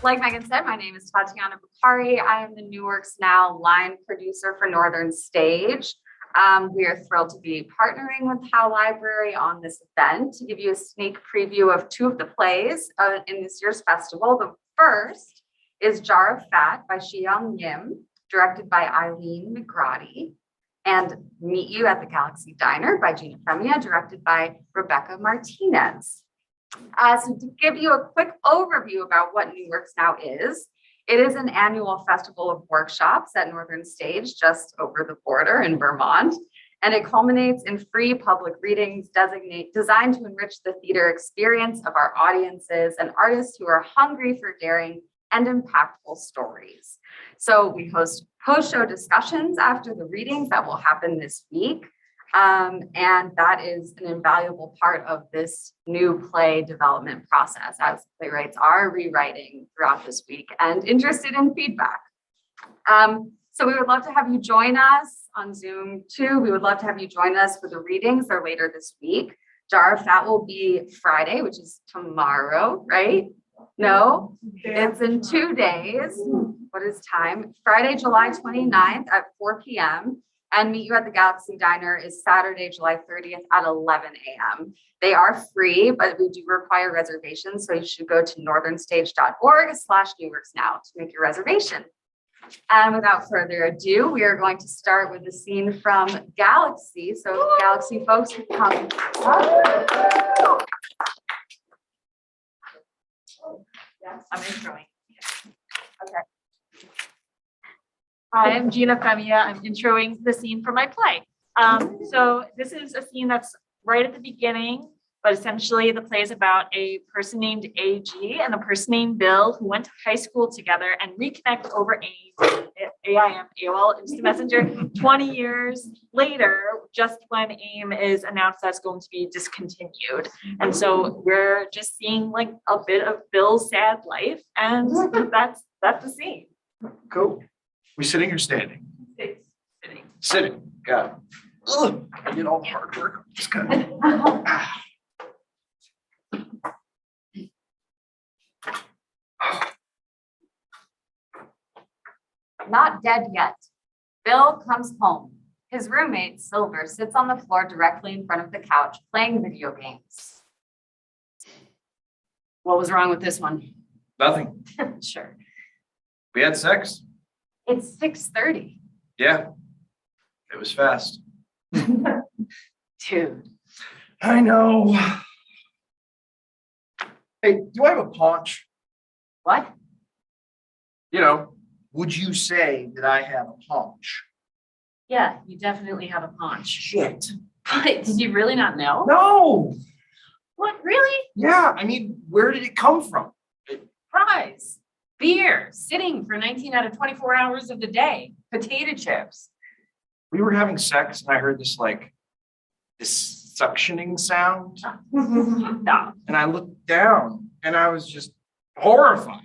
Like Megan said, my name is Tatiana Vaccari. I am the New Works Now line producer for Northern Stage. We are thrilled to be partnering with Howe Library on this event to give you a sneak preview of two of the plays in this year's festival. The first is Jar of Fat by Seayoung, directed by Aileen McGrody, and Meet You at the Galaxy Diner by Gina Femia, directed by Rebecca Martinez. So to give you a quick overview about what New Works Now is, it is an annual festival of workshops at Northern Stage just over the border in Vermont, and it culminates in free public readings designed to enrich the theater experience of our audiences and artists who are hungry for daring and impactful stories. So we host post-show discussions after the readings that will happen this week. And that is an invaluable part of this new play development process, as playwrights are rewriting throughout this week and interested in feedback. So we would love to have you join us on Zoom too. We would love to have you join us for the readings. They're later this week. Jar of Fat will be Friday, which is tomorrow, right? No, it's in 2 days. What is time? Friday, July 29th at 4 p.m. And Meet You at the Galaxy Diner is Saturday, July 30th at 11 a.m. They are free, but we do require reservations. So you should go to northernstage.org/newworksnow to make your reservation. And without further ado, we are going to start with the scene from Galaxy. So Galaxy folks can come. Yes, I'm introing. Okay. Hi, I'm Gina Femia. I'm introing the scene for my play. So this is a scene that's right at the beginning, but essentially the play is about a person named AG and a person named Bill who went to high school together and reconnect over AOL Instant Messenger 20 years later, just when AIM is announced that's going to be discontinued. And so we're just seeing like a bit of Bill's sad life, and that's the scene. Cool. We sitting or standing? Sitting. Sitting. Got it. Ugh, I did all the hard work. Just kind of. Not dead yet. Bill comes home. His roommate, Silver, sits on the floor directly in front of the couch playing video games. What was wrong with this one? Nothing. Sure. We had sex. It's 6:30. Yeah. It was fast. Dude. I know. Hey, do I have a paunch? What? Would you say that I have a paunch? Yeah, you definitely have a paunch. Shit. But did you really not know? No. What, really? Yeah, I mean, where did it come from? Fries, beer, sitting for 19 out of 24 hours of the day, potato chips. We were having sex and I heard this suctioning sound. No. And I looked down and I was just horrified.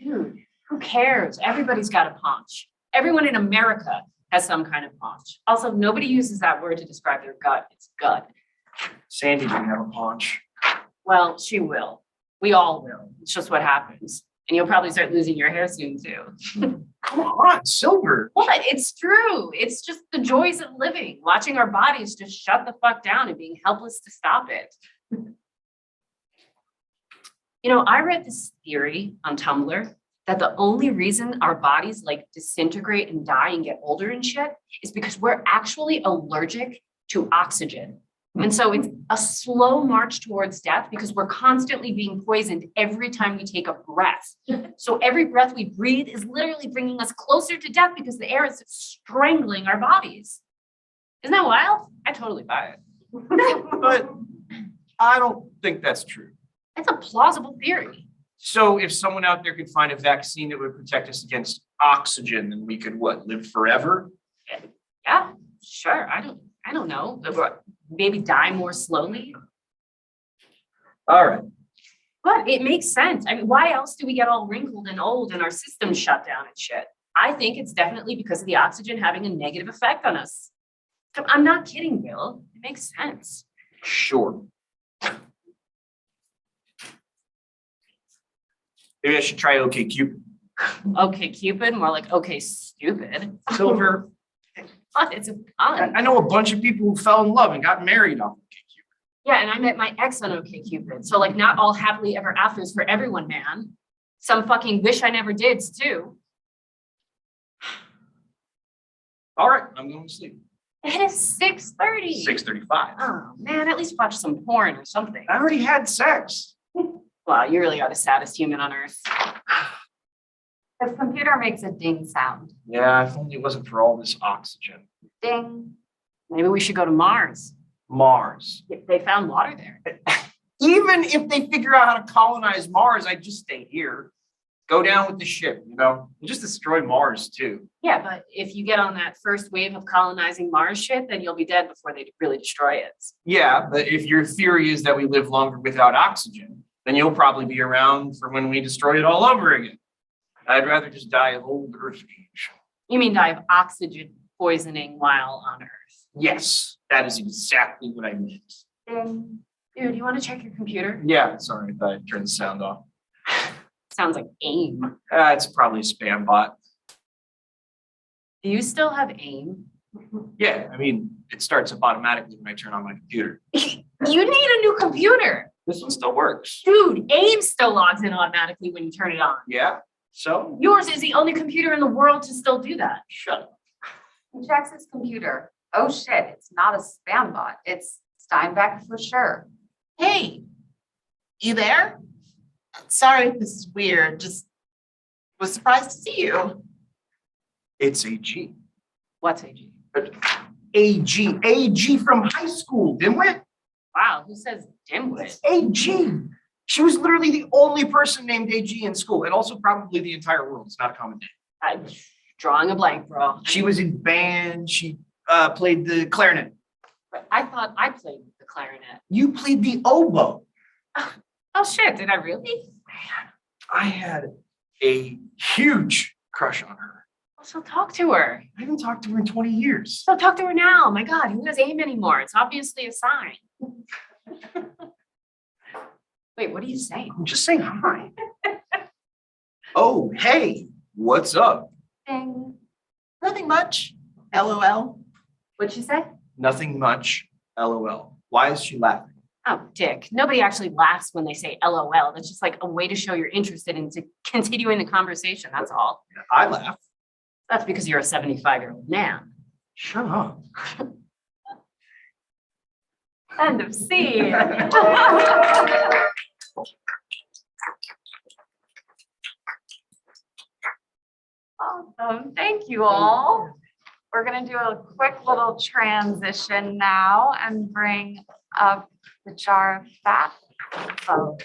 Dude, who cares? Everybody's got a paunch. Everyone in America has some kind of paunch. Also, nobody uses that word to describe their gut. It's gut. Sandy didn't have a paunch. Well, she will. We all will. It's just what happens. And you'll probably start losing your hair soon too. Come on, Silver. What? It's true. It's just the joys of living, watching our bodies just shut the fuck down and being helpless to stop it. I read this theory on Tumblr that the only reason our bodies disintegrate and die and get older and shit is because we're actually allergic to oxygen. And so it's a slow march towards death because we're constantly being poisoned every time we take a breath. So every breath we breathe is literally bringing us closer to death because the air is strangling our bodies. Isn't that wild? I totally buy it. But I don't think that's true. It's a plausible theory. So if someone out there could find a vaccine that would protect us against oxygen, then we could live forever? Yeah, sure. I don't know. Maybe die more slowly. All right. But it makes sense. I mean, why else do we get all wrinkled and old and our systems shut down and shit? I think it's definitely because of the oxygen having a negative effect on us. I'm not kidding, Bill. It makes sense. Sure. Maybe I should try OK Cupid. Okay, Cupid, more like okay, stupid. Silver. It's a pun. I know a bunch of people who fell in love and got married off OK Cupid. Yeah, and I met my ex on okay, Cupid. So like not all happily ever afters for everyone, man. Some fucking wish I never did too. All right, I'm going to sleep. It is 6:30. 6:35. Oh man, at least watch some porn or something. I already had sex. Wow, you really are the saddest human on earth. This computer makes a ding sound. Yeah, if only it wasn't for all this oxygen. Ding. Maybe we should go to Mars. Mars. If they found water there. Even if they figure out how to colonize Mars, I'd just stay here. Go down with the ship, We'll just destroy Mars too. Yeah, but if you get on that first wave of colonizing Mars shit, then you'll be dead before they really destroy it. Yeah, but if your theory is that we live longer without oxygen, then you'll probably be around for when we destroy it all over again. I'd rather just die of old Earth age. You mean die of oxygen poisoning while on Earth? Yes, that is exactly what I meant. Ding. Dude, you want to check your computer? Yeah, sorry, I thought I'd turn the sound off. Sounds like AIM. It's probably a spam bot. Do you still have AIM? Yeah, I mean, it starts up automatically when I turn on my computer. You need a new computer. This one still works. Dude, AIM still logs in automatically when you turn it on. Yeah, so? Yours is the only computer in the world to still do that. Shut up. He checks his computer. Oh shit, it's not a spam bot. It's Steinbeck for sure. Hey, you there? Sorry if this is weird, just was surprised to see you. It's AG. What's AG? AG from high school, dimwit. Wow, who says dimwit? It's AG. She was literally the only person named AG in school, and also probably the entire world. It's not a common name. I'm drawing a blank, bro. She was in band. She played the clarinet. But I thought I played the clarinet. You played the oboe. Oh shit, did I really? I had a huge crush on her. So talk to her. I haven't talked to her in 20 years. So talk to her now. My God, who has AIM anymore? It's obviously a sign. Wait, what are you saying? I'm just saying hi. Oh, hey, what's up? Ding. Nothing much. LOL. What'd you say? Nothing much. LOL. Why is she laughing? Oh, Dick. Nobody actually laughs when they say LOL. That's just like a way to show you're interested in continuing the conversation. That's all. I laugh. That's because you're a 75-year-old man. Shut up. End of scene. Awesome. Thank you all. We're going to do a quick little transition now and bring up the jar of fat. Oh.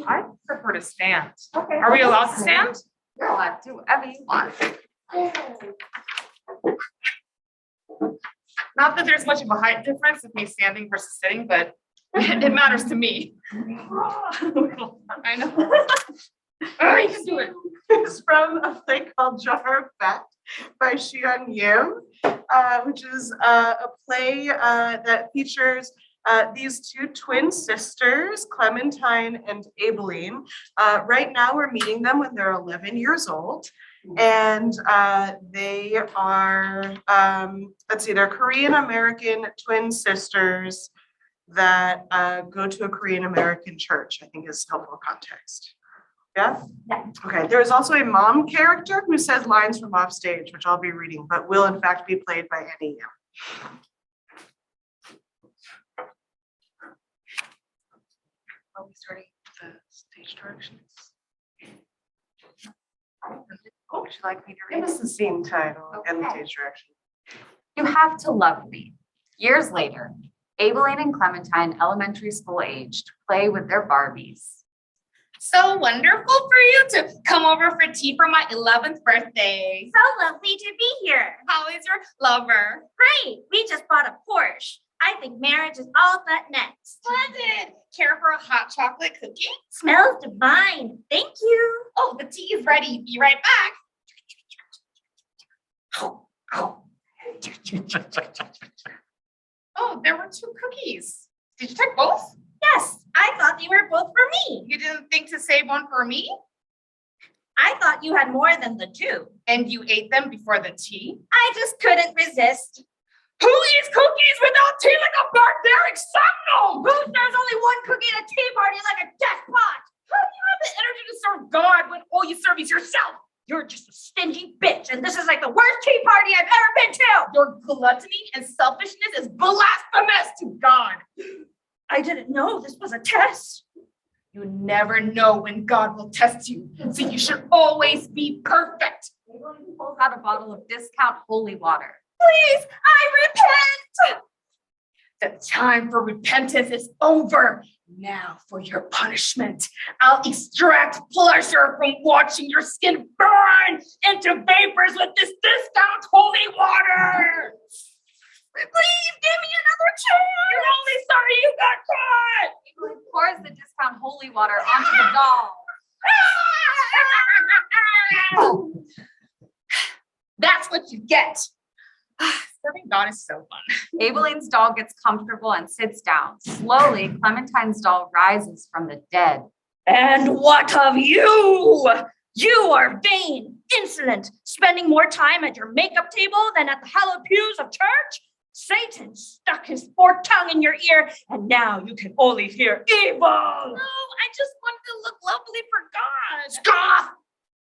I prefer to stand. Okay. Are we allowed to stand? You're allowed to do whatever you want. Not that there's much of a height difference with me standing versus sitting, but it matters to me. I know. Oh, you can do it. It's from a play called Jar of Fat by Seayoung, which is a play that features these two twin sisters, Clementine and Aileen. Right now, we're meeting them when they're 11 years old. And they are, they're Korean American twin sisters that go to a Korean American church, I think is helpful context. Yeah? Yeah. Okay, there is also a mom character who says lines from off stage, which I'll be reading, but will in fact be played by Annie. Are we starting the stage directions? Oh, would you like me to Give read? us the scene title and the Okay. stage direction. You have to love me. Years later, Aileen and Clementine, elementary school aged, play with their Barbies. So wonderful for you to come over for tea for my 11th birthday. So lovely to be here. How is your lover? Great. We just bought a Porsche. I think marriage is all but next. Splendid. Care for a hot chocolate cookie? Smells divine. Thank you. Oh, the tea is ready. Be right back. Oh, there were 2 cookies. Did you take both? Yeah, Yes, I thought they were both for me. You didn't think to save one for me? I thought you had more than the two. And you ate them before the tea? I just couldn't resist. Who eats cookies without tea like a barbaric somno? Who serves only one cookie at a tea party like a despot? How do you have the energy to serve God when all you serve is yourself? You're just a stingy bitch, and this is like the worst tea party I've ever been to. Your gluttony and selfishness is blasphemous to God. I didn't know this was a test. You never know when God will test you, so you should always be perfect. Aileen pulls out a bottle of discount holy water. Please, I repent. The time for repentance is over. Now for your punishment. I'll extract pleasure from watching your skin burn into vapors with this discount holy water. Please give me another chance. You're only sorry you got caught. Aileen pours the discount holy water onto the doll. That's what you get. Serving God is so fun. Aileen's doll gets comfortable and sits down. Slowly, Clementine's doll rises from the dead. And what of you? You are vain, insolent, spending more time at your makeup table than at the hallowed pews of church. Satan stuck his forked tongue in your ear, and now you can only hear evil. No, I just wanted to look lovely for God. Scoff!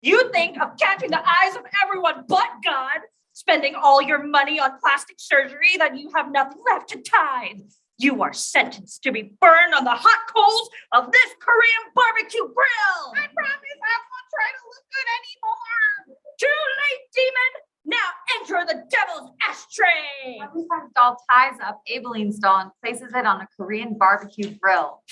You think of catching the eyes of everyone but God, spending all your money on plastic surgery that you have nothing left to tithe. You are sentenced to be burned on the hot coals of this Korean barbecue grill. I promise I won't try to look good anymore. Too late, demon. Now enter the devil's ashtray. Clementine's doll ties up Aileen's doll and places it on a Korean barbecue grill.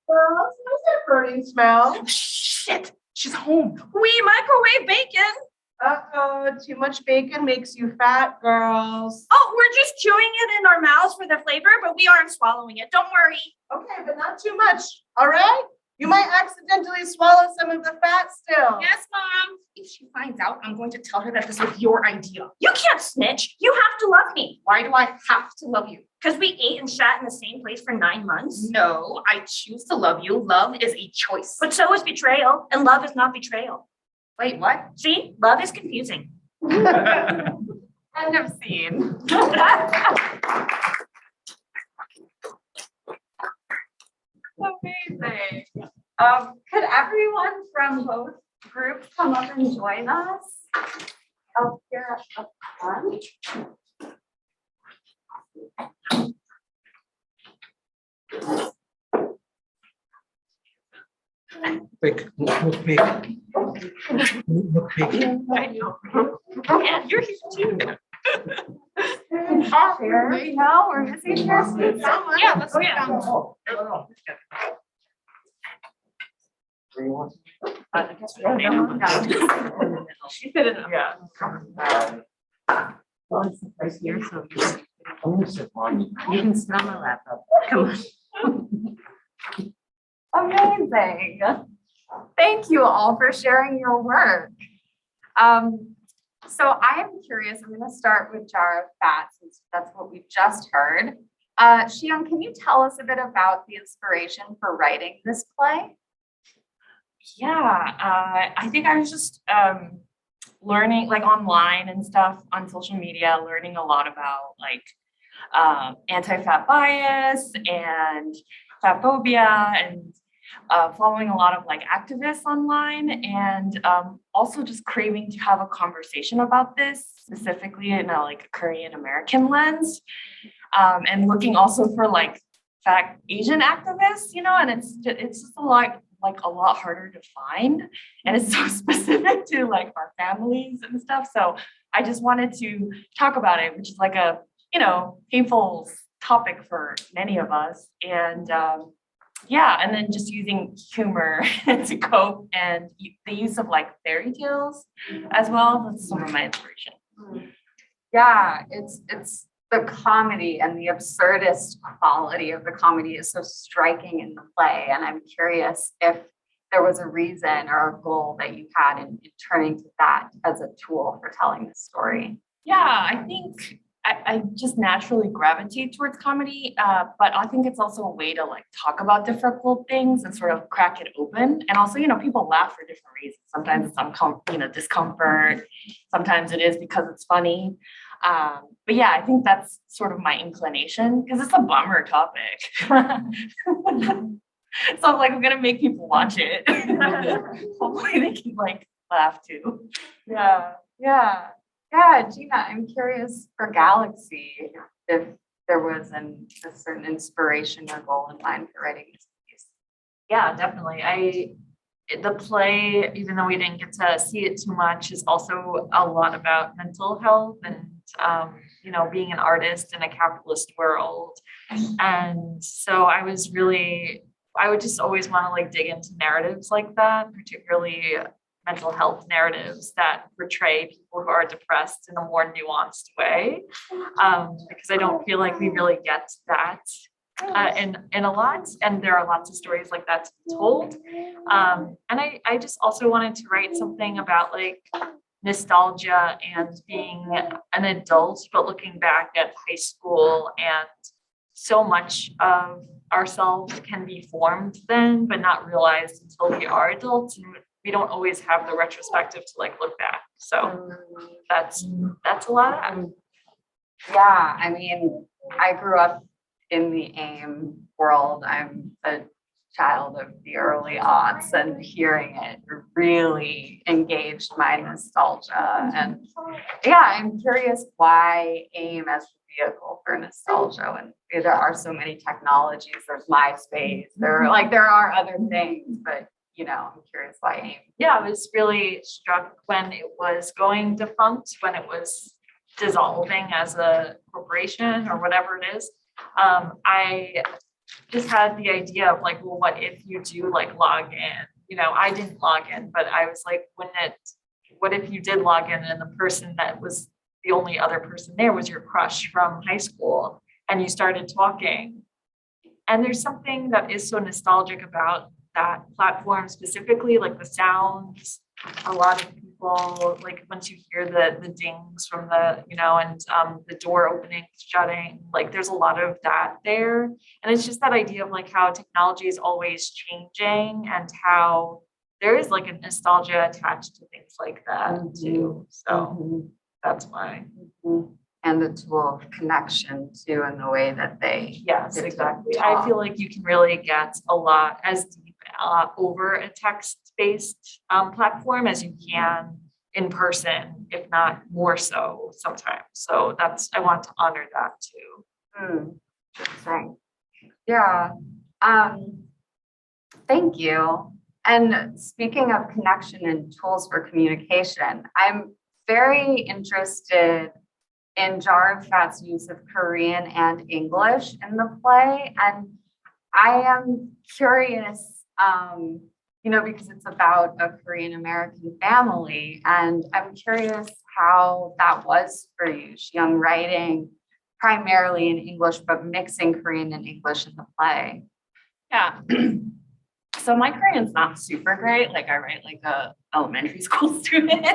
Girls, what's that burning smell? Shit, she's home. We microwave bacon. Uh-oh, too much bacon makes you fat, girls. Oh, we're just chewing it in our mouths for the flavor, but we aren't swallowing it. Don't worry. Okay, but not too much, all right? You might accidentally swallow some of the fat still. Yes, Mom. If she finds out, I'm going to tell her that this was your idea. You can't snitch. You have to love me. Why do I have to love you? Because we ate and sat in the same place for 9 months. No, I choose to love you. Love is a choice. But so is betrayal, and love is not betrayal. Wait, what? See, love is confusing. End of scene. Amazing. Could everyone from both groups come up and join us up here up front? Quick, look big. Look big. I know. Yeah, you're here too. Chairs? No, we're missing chairs. Yeah, let's sit down. She fit in. Yeah. Well, it's the first year, so I'm gonna sit on you. you can sit on my laptop. Come on. Amazing. Thank you all for sharing your work. So I am curious, I'm going to start with Jar of Fat, since that's what we've just heard. Seayoung, can you tell us a bit about the inspiration for writing this play? Yeah, I think I was just learning like online and stuff on social media, learning a lot about like anti-fat bias and fat phobia and following a lot of like activists online and also just craving to have a conversation about this specifically in a like Korean American lens and looking also for like fat Asian activists, you know, and it's just a lot harder to find and it's so specific to like our families and stuff. So I just wanted to talk about it, which is like a, you know, painful topic for many of us. And yeah, and then just using humor to cope and the use of like fairy tales as well. That's some of my inspiration. Yeah, it's the comedy and the absurdist quality of the comedy is so striking in the play. And I'm curious if there was a reason or a goal that you had in turning to that as a tool for telling the story. Yeah, I think I just naturally gravitate towards comedy, but I think it's also a way to like talk about difficult things and sort of crack it open. And also, people laugh for different reasons. Sometimes it's discomfort. Sometimes it is because it's funny. But yeah, I think that's sort of my inclination because it's a bummer topic. So I'm like, I'm gonna make people watch it. Hopefully they can like laugh too. Yeah. Gina, I'm curious for Galaxy if there was a certain inspiration or goal in mind for writing this piece. Yeah, definitely. The play, even though we didn't get to see it too much, is also a lot about mental health and being an artist in a capitalist world. And so I would just always want to like dig into narratives like that, particularly mental health narratives that portray people who are depressed in a more nuanced way, because I don't feel like we really get that in a lot, and there are lots of stories like that to be told. And I just also wanted to write something about like nostalgia and being an adult, but looking back at high school, and so much of ourselves can be formed then, but not realized until we are adults. And we don't always have the retrospective to like look back. So that's a lot of that. Yeah, I mean, I grew up in the AIM world. I'm a child of the early aughts, and hearing it really engaged my nostalgia. And yeah, I'm curious why AIM as a vehicle for nostalgia. And there are so many technologies. There's MySpace. There are other things, but I'm curious why AIM. Yeah, I was really struck when it was going defunct, when it was dissolving as a corporation or whatever it is. I just had the idea of like, well, what if you do like log in? I didn't log in, but I was like, what if you did log in and the person that was the only other person there was your crush from high school, and you started talking? And there's something that is so nostalgic about that platform specifically, like the sounds. A lot of people, like once you hear the dings from the, the door opening, shutting, like there's a lot of that there. And it's just that idea of like how technology is always changing and how there is like a nostalgia attached to things like that too. So that's why. And the tool of connection too, in the way that they. Yes, exactly. I feel like you can really get a lot as deep over a text-based platform as you can in person, if not more so sometimes. So I want to honor that too. Interesting. Yeah. Thank you. And speaking of connection and tools for communication, I'm very interested in Jarafat's use of Korean and English in the play. And I am curious, because it's about a Korean American family. And I'm curious how that was for you, Seayoung, writing primarily in English, but mixing Korean and English in the play. Yeah. So my Korean's not super great. Like I write like a elementary school student,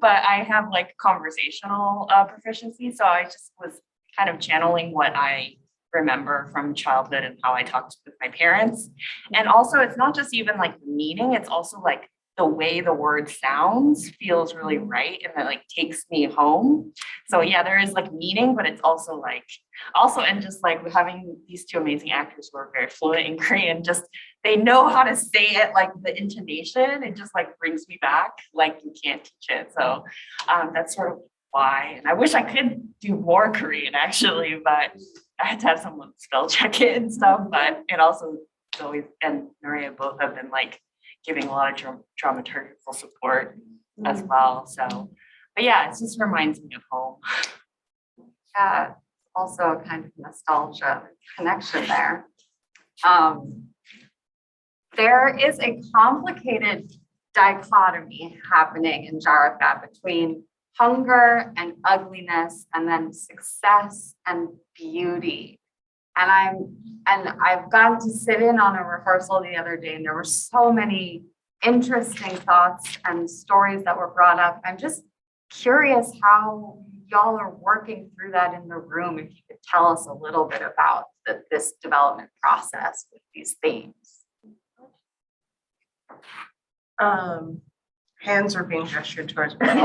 but I have like conversational proficiency. So I just was kind of channeling what I remember from childhood and how I talked with my parents. And also it's not just even like the meaning, it's also like the way the word sounds feels really right. And it like takes me home. So yeah, there is like meaning, but it's also and just like having these two amazing actors who are very fluent in Korean, just they know how to say it, like the intonation, it just like brings me back, like you can't teach it. So that's sort of why. And I wish I could do more Korean actually, but I had to have someone spell check it and stuff. But it also Zoe and Maria both have been like giving a lot of dramaturgical support as well. So, but yeah, it just reminds me of home. Yeah, also a kind of nostalgia connection there. There is a complicated dichotomy happening in Jarafat between hunger and ugliness, and then success and beauty. And I've gotten to sit in on a rehearsal the other day, and there were so many interesting thoughts and stories that were brought up. I'm just curious how y'all are working through that in the room, if you could tell us a little bit about this development process with these themes. Hands are being gestured towards me. Yeah,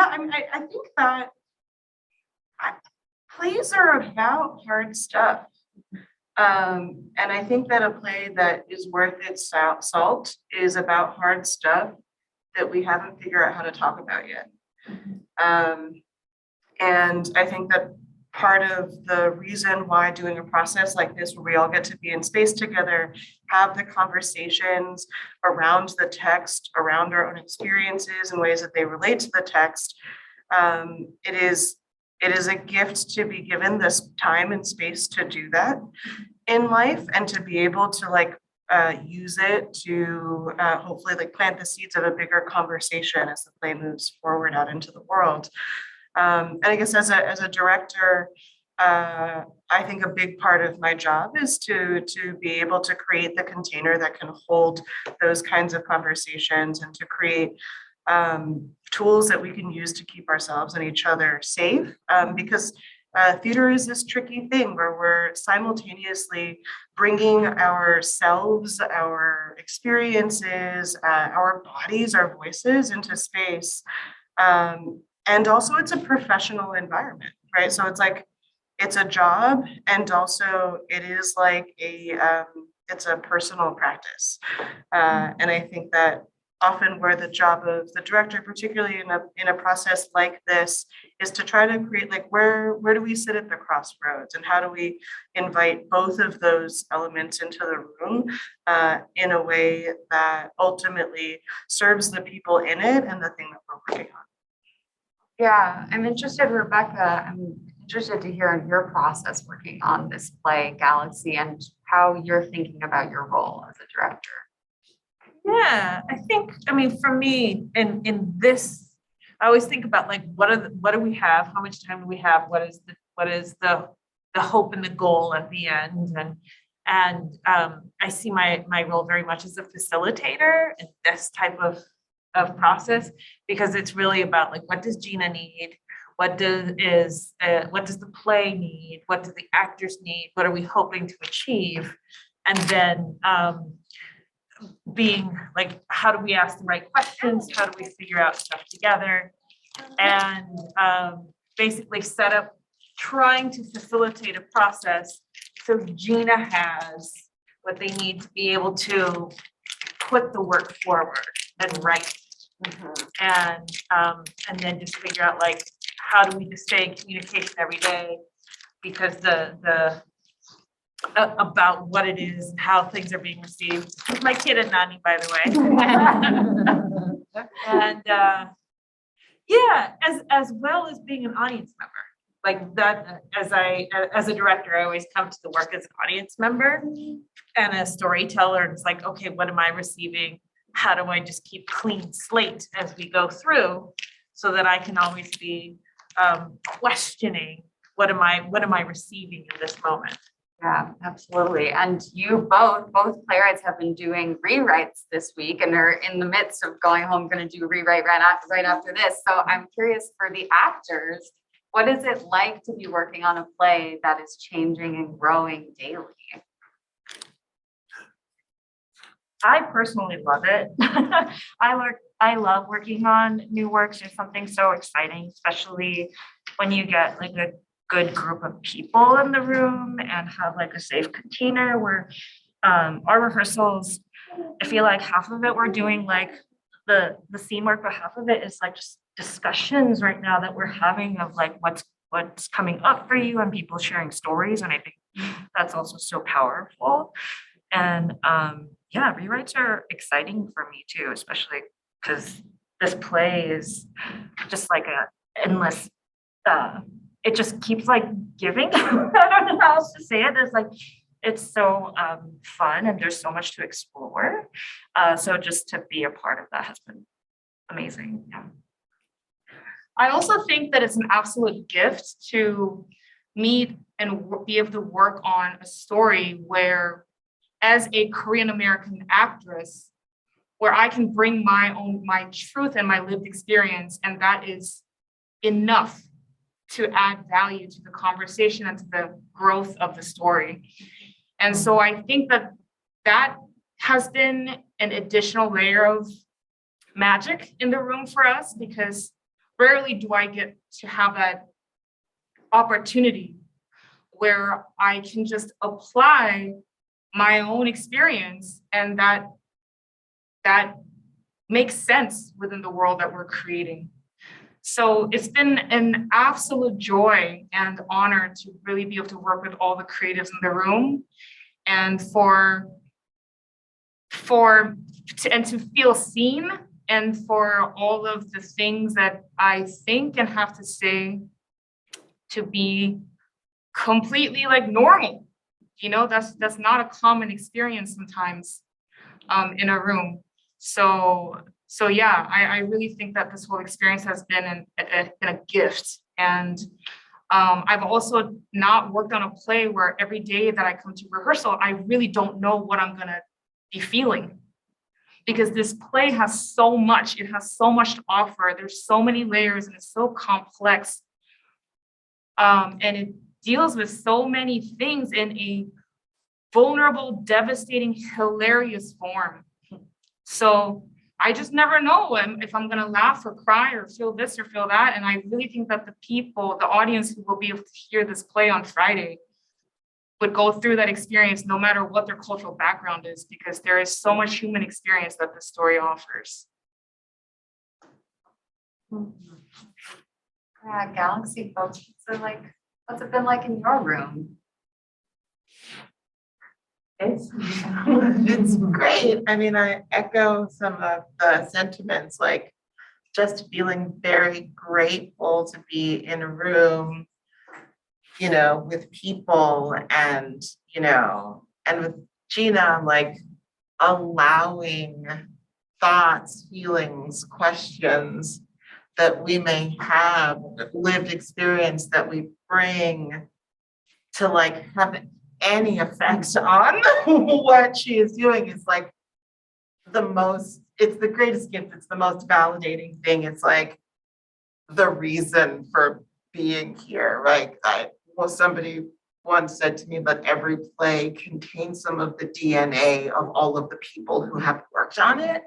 I mean, I think that plays are about hard stuff. And I think that a play that is worth its salt is about hard stuff that we haven't figured out how to talk about yet. And I think that part of the reason why doing a process like this, where we all get to be in space together, have the conversations around the text, around our own experiences and ways that they relate to the text, it is a gift to be given this time and space to do that in life, and to be able to like use it to hopefully like plant the seeds of a bigger conversation as the play moves forward out into the world. And I guess as a director, I think a big part of my job is to be able to create the container that can hold those kinds of conversations, and to create tools that we can use to keep ourselves and each other safe. Because theater is this tricky thing where we're simultaneously bringing ourselves, our experiences, our bodies, our voices into space. And also it's a professional environment, right? So it's like, it's a job, and also it is like it's a personal practice. And I think that often where the job of the director, particularly in a process like this, is to try to create like, where do we sit at the crossroads, and how do we invite both of those elements into the room in a way that ultimately serves the people in it and the thing that we're working on. Yeah, I'm interested, Rebecca, I'm interested to hear in your process working on this play, Galaxy, and how you're thinking about your role as a director. Yeah, I think, I mean, for me, in this, I always think about like, what do we have? How much time do we have? What is the hope and the goal at the end? And I see my role very much as a facilitator in this type of process, because it's really about like, what does Gina need? What does the play need? What do the actors need? What are we hoping to achieve? And then being like, how do we ask the right questions? How do we figure out stuff together? And basically set up, trying to facilitate a process so Gina has what they need to be able to put the work forward and write. And then just figure out like, how do we just stay in communication every day, because the about what it is and how things are being received. My kid and Nani, by the way. And yeah, as well as being an audience member. Like that, as a director, I always come to the work as an audience member and a storyteller. It's like, okay, what am I receiving? How do I just keep clean slate as we go through, so that I can always be questioning what am I receiving in this moment? Yeah, absolutely. And you both playwrights have been doing rewrites this week, and are in the midst of going home, going to do rewrite right after this. So I'm curious, for the actors, what is it like to be working on a play that is changing and growing daily? I personally love it. I love working on new works. There's something so exciting, especially when you get like a good group of people in the room and have like a safe container where our rehearsals, I feel like half of it we're doing like the scene work, but half of it is like just discussions right now that we're having of like what's coming up for you, and people sharing stories. And I think that's also so powerful. And yeah, rewrites are exciting for me too, especially because this play is just like a endless, it just keeps like giving. I don't know how else to say it. There's like, it's so fun, and there's so much to explore. So just to be a part of that has been amazing. Yeah. I also think that it's an absolute gift to meet and be able to work on a story where, as a Korean American actress, where I can bring my truth and my lived experience, and that is enough to add value to the conversation and to the growth of the story. And so I think that has been an additional layer of magic in the room for us, because rarely do I get to have that opportunity where I can just apply my own experience, and that makes sense within the world that we're creating. So it's been an absolute joy and honor to really be able to work with all the creatives in the room, and to feel seen, and for all of the things that I think and have to say to be completely like normal. You know, that's not a common experience sometimes in a room. So yeah, I really think that this whole experience has been a gift. And I've also not worked on a play where every day that I come to rehearsal, I really don't know what I'm gonna be feeling. Because this play has so much, it has so much to offer. There's so many layers and it's so complex. And it deals with so many things in a vulnerable, devastating, hilarious form. So I just never know if I'm gonna laugh or cry or feel this or feel that. And I really think that the people, the audience who will be able to hear this play on Friday would go through that experience no matter what their cultural background is, because there is so much human experience that the story offers. Yeah, Galaxy folks, what's it been like in your room? It's great. I mean, I echo some of the sentiments, like just feeling very grateful to be in a room, you know, with people, and, you know, and with Gina, like allowing thoughts, feelings, questions that we may have, lived experience that we bring to like have any effect on what she is doing is like it's the greatest gift. It's the most validating thing. It's like the reason for being here, right? Somebody once said to me that every play contains some of the DNA of all of the people who have worked on it.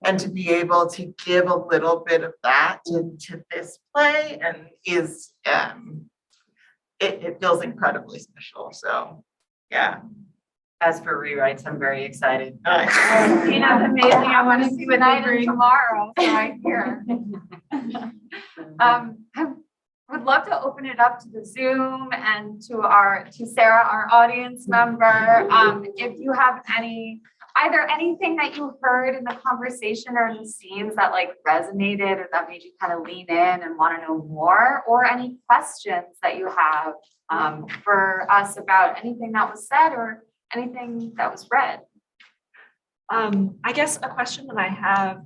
And to be able to give a little bit of that to this play and is, it feels incredibly special. So, yeah. As for rewrites, I'm very excited. Gina's amazing. I want to see tonight and tomorrow. So I hear. I would love to open it up to the Zoom and to Sarah, our audience member. If you have either anything that you heard in the conversation or in the scenes that like resonated or that made you kind of lean in and want to know more, or any questions that you have for us about anything that was said or anything that was read. I guess a question that I have,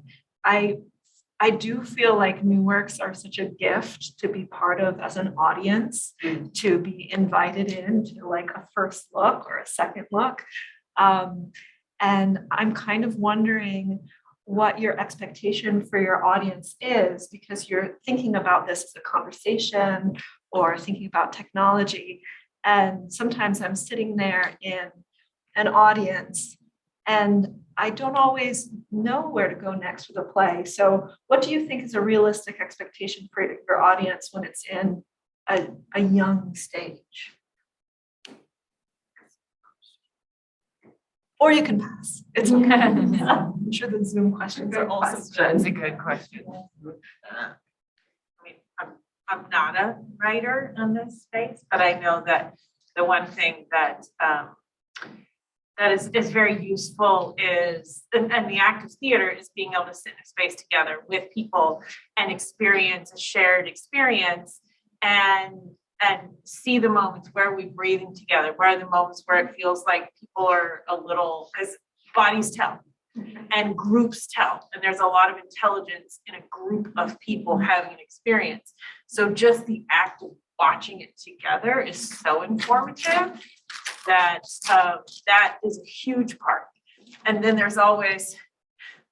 I do feel like new works are such a gift to be part of as an audience, to be invited into like a first look or a second look. And I'm kind of wondering what your expectation for your audience is, because you're thinking about this as a conversation or thinking about technology. And sometimes I'm sitting there in an audience and I don't always know where to go next with a play. So what do you think is a realistic expectation for your audience when it's in a young stage? Or you can pass. It's okay. I'm sure the Zoom questions are also good. That's a good question. I mean, I'm not a writer on this space, but I know that the one thing that that is very useful is, and the act of theater is being able to sit in a space together with people and experience a shared experience and see the moments where we're breathing together, where are the moments where it feels like people are a little, because bodies tell and groups tell, and there's a lot of intelligence in a group of people having an experience. So just the act of watching it together is so informative that that is a huge part. And then there's always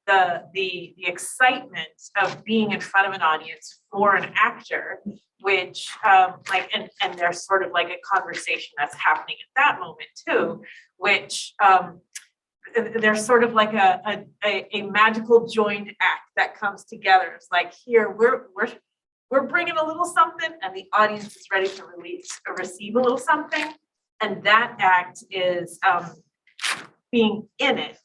the excitement of being in front of an audience for an actor, which and there's sort of like a conversation that's happening at that moment too, which there's sort of like a magical joined act that comes together. It's like, here we're bringing a little something, and the audience is ready to receive a little something, and that act is being in it.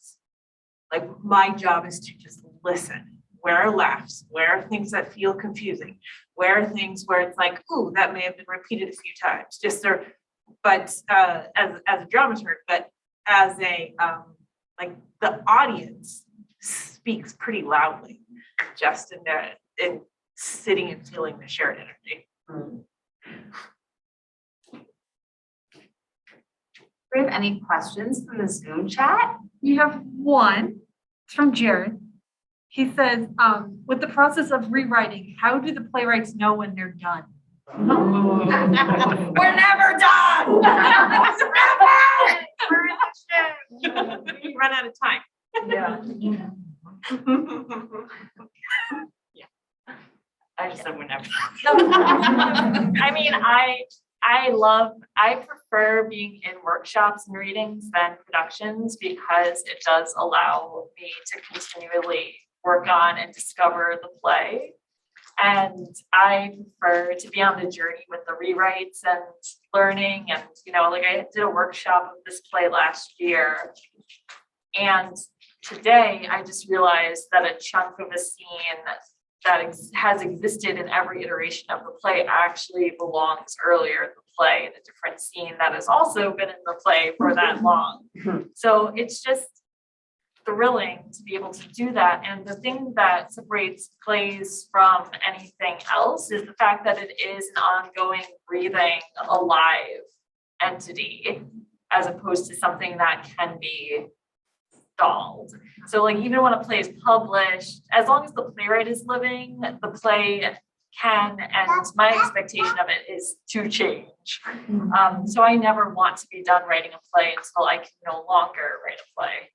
Like, my job is to just listen. Where are laughs? Where are things that feel confusing? Where are things where it's like, ooh, that may have been repeated a few times. But as a dramaturg, but as a like, the audience speaks pretty loudly, just in sitting and feeling the shared energy. Do we have any questions from the Zoom chat? We have one. It's from Jared. He says, with the process of rewriting, how do the playwrights know when they're done? We're never done. We run out of time. Yeah. I just said whenever. I mean, I prefer being in workshops and readings than productions, because it does allow me to continually work on and discover the play. And I prefer to be on the journey with the rewrites and learning. And, like, I did a workshop of this play last year. And today I just realized that a chunk of a scene that has existed in every iteration of the play actually belongs earlier in the play, in a different scene that has also been in the play for that long. So it's just thrilling to be able to do that. And the thing that separates plays from anything else is the fact that it is an ongoing, breathing, alive entity, as opposed to something that can be stalled. So, like, even when a play is published, as long as the playwright is living, the play can, and my expectation of it is to change. So I never want to be done writing a play until I can no longer write a play.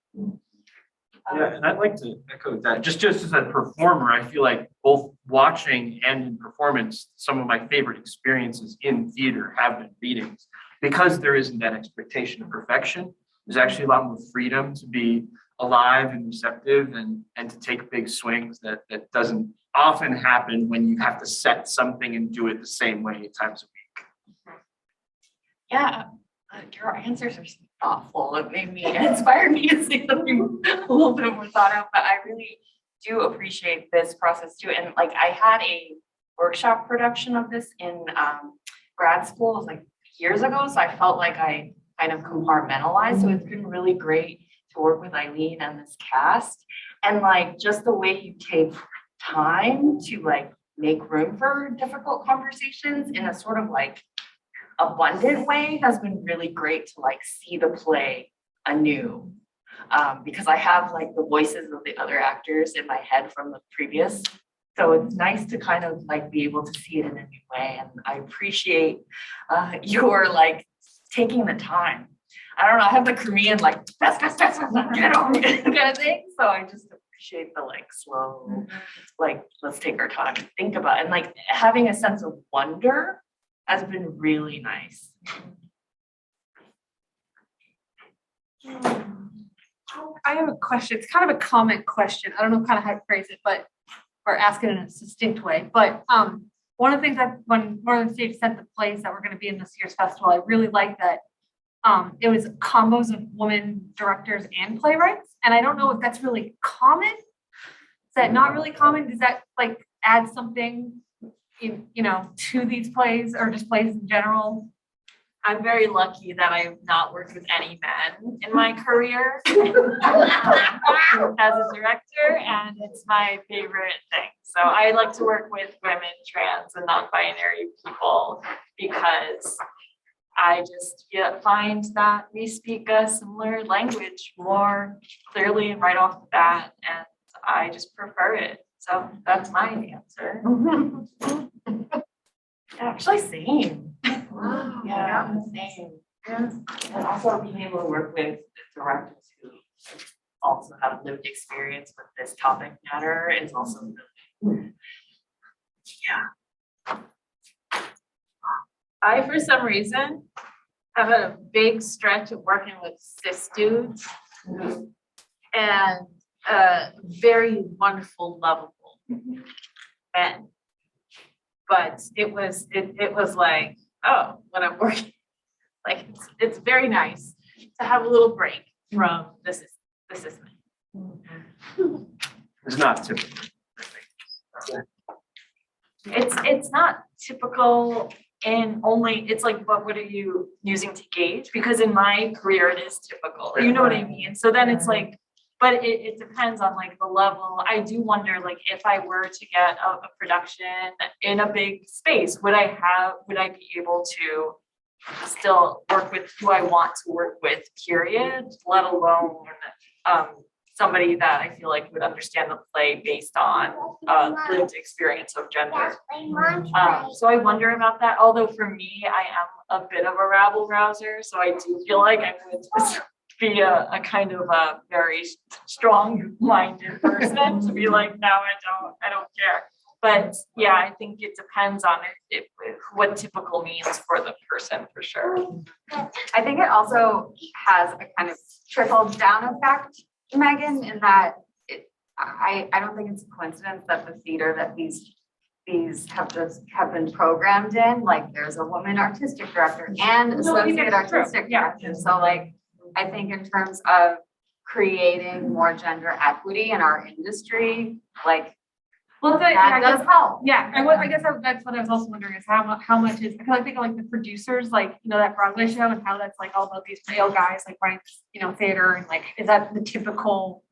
Yeah, and I'd like to echo that. Just as a performer, I feel like both watching and in performance, some of my favorite experiences in theater have been readings, because there isn't that expectation of perfection. There's actually a lot more freedom to be alive and receptive and to take big swings that doesn't often happen when you have to set something and do it the same way 8 times a week. Yeah, your answers are so thoughtful. It inspired me to say something a little bit more thought out, but I really do appreciate this process too. And like, I had a workshop production of this in grad school, it was like years ago. So I felt like I kind of compartmentalized. So it's been really great to work with Aileen and this cast. And like, just the way you take time to like make room for difficult conversations in a sort of like abundant way has been really great to like see the play anew. Because I have like the voices of the other actors in my head from the previous. So it's nice to kind of like be able to see it in a new way. And I appreciate your like taking the time. I don't know, I have the Korean like fast, get on kind of thing. So I just appreciate the like slow, like let's take our time and think about it. And like having a sense of wonder has been really nice. I have a question. It's kind of a comment question. I don't know kind of how to phrase it, but or ask it in a succinct way. But one of the things that when Northern Stage sent the plays that were going to be in this year's festival, I really liked that it was combos of women directors and playwrights. And I don't know if that's really common. Is that not really common? Does that like add something to these plays or just plays in general? I'm very lucky that I've not worked with any men in my career as a director, and it's my favorite thing. So I like to work with women, trans, and non-binary people because I just find that we speak a similar language more clearly and right off the bat, and I just prefer it. So that's my answer. Actually, same. Wow. Yeah, same. Yeah. And also being able to work with directors who also have lived experience with this topic matter is also really, I, for some reason, have had a big stretch of working with cis dudes and very wonderful, lovable men. But it was like, oh, when I'm working, like it's very nice to have a little break from the system. It's not typical. It's not typical in only, it's like, but what are you using to gauge? Because in my career, it is typical, you know what I mean? So then it's like, but it depends on like the level. I do wonder, like, if I were to get a production in a big space, would I be able to still work with who I want to work with, period, let alone somebody that I feel like would understand the play based on lived experience of gender. So I wonder about that. Although for me, I am a bit of a rabble rouser, so I do feel like I would be a kind of a very strong-minded person to be like, no, I don't care. But yeah, I think it depends on what typical means for the person, for sure. I think it also has a kind of trickle down effect, Megan, in that I don't think it's a coincidence that the theater that these have been programmed in, like there's a woman artistic director and associate artistic director. So like, I think in terms of creating more gender equity in our industry, like, well, that does help. Yeah, I guess that's what I was also wondering is how much is, because I think of like the producers, like, you know, that Broadway show and how that's like all about these male guys like running, you know, theater, and like, is that the typical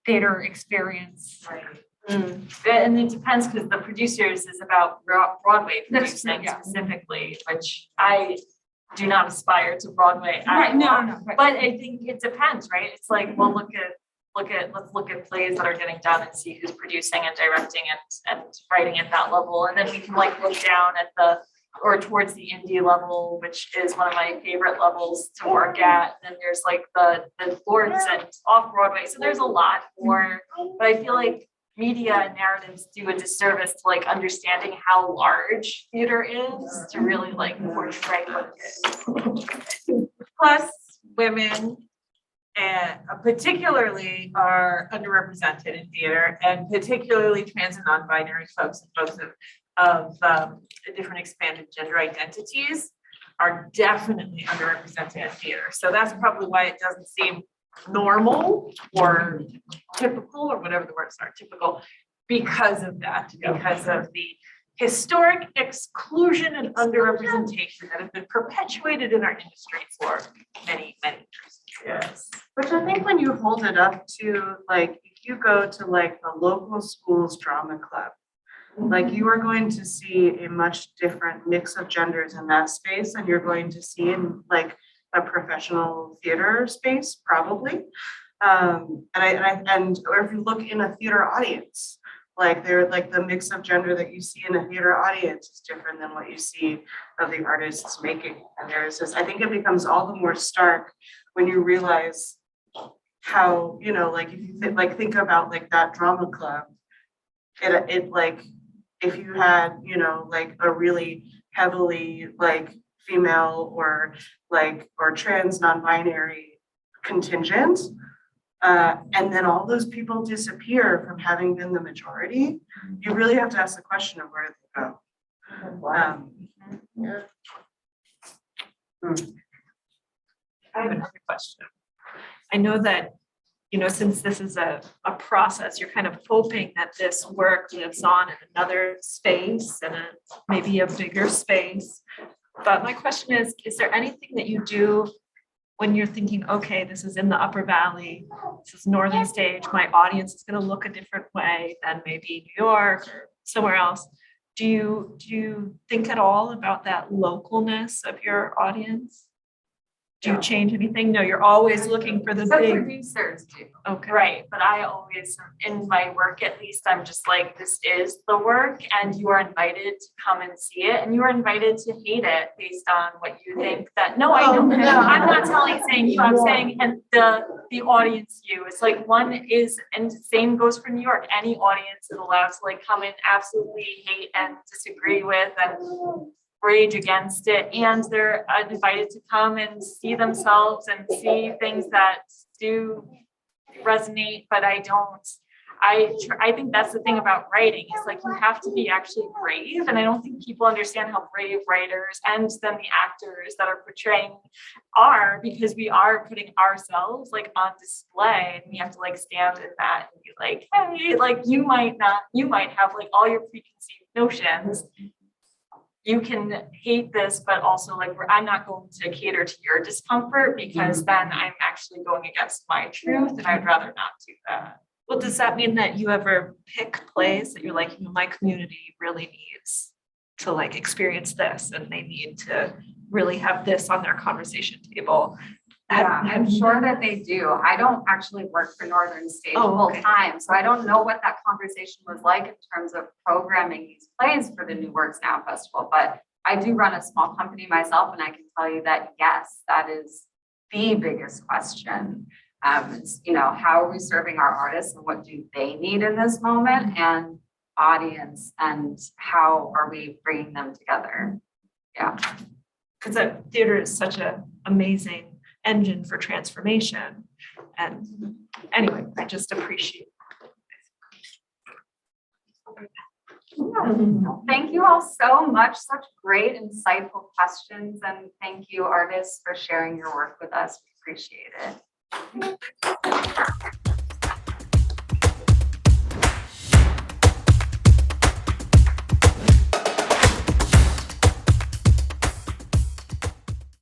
theater experience? Right. And it depends, because the producers is about Broadway producing specifically, which I do not aspire to Broadway. Right, no. Right. But I think it depends, right? It's like, well, let's look at plays that are getting done and see who's producing and directing and writing at that level. And then we can like look down at or towards the indie level, which is one of my favorite levels to work at. And then there's like the Lords and off Broadway. So there's a lot more, but I feel like media and narratives do a disservice to like understanding how large theater is to really like portray what it is. Plus, women and particularly are underrepresented in theater, and particularly trans and non-binary folks and folks of different expanded gender identities are definitely underrepresented in theater. So that's probably why it doesn't seem normal or typical or whatever the words are, typical, because of that, because of the historic exclusion and underrepresentation that have been perpetuated in our industry for many, many years. Yes. Which I think when you hold it up to, like, if you go to like the local school's drama club, like you are going to see a much different mix of genders in that space than you're going to see in like a professional theater space, probably. Or if you look in a theater audience, like they're like the mix of gender that you see in a theater audience is different than what you see of the artists making. And there's this, I think it becomes all the more stark when you realize how, you know, like if you think about like that drama club, it like, if you had, you know, like a really heavily like female or trans non-binary contingent, and then all those people disappear from having been the majority, you really have to ask the question of where they go. Yeah. I have another question. I know that, you know, since this is a process, you're kind of hoping that this work lives on in another space and maybe a bigger space. But my question is there anything that you do when you're thinking, okay, this is in the Upper Valley, this is Northern Stage, my audience is going to look a different way than maybe New York or somewhere else. Do you think at all about that localness of your audience? Do you change anything? No, you're always looking for the Some big. producers do. Okay. Right, but I always, in my work at least, I'm just like, this is the work and you are invited to come and see it and you are invited to hate it based on what you think that, no, I don't, I'm not saying you, I'm saying, and the audience you, it's like one is, and same goes for New York, any audience is allowed to like come and absolutely hate and disagree with and rage against it, and they're invited to come and see themselves and see things that do resonate, but I think that's the thing about writing. It's like you have to be actually brave, and I don't think people understand how brave writers and then the actors that are portraying are, because we are putting ourselves like on display, and we have to like stand in that and be like, hey, like you might have like all your preconceived notions. You can hate this, but also like I'm not going to cater to your discomfort, because then I'm actually going against my truth, and I'd rather not do that. Well, does that mean that you ever pick plays that you're like, my community really needs to like experience this, and they need to really have this on their conversation table? Yeah, I'm sure that they do. I don't actually work for Northern Stage full okay. time, so I don't know what that conversation was like in terms of programming these plays for the New Works Now Festival, but I do run a small company myself, and I can tell you that, yes, that is the biggest question. It's, how are we serving our artists and what do they need in this moment, and audience, and how are we bringing them together? Yeah. Because that theater is such an amazing engine for transformation. And anyway, I just appreciate Thank you all so much. Such great, insightful questions. And thank you, artists, for sharing your work with us. We appreciate it.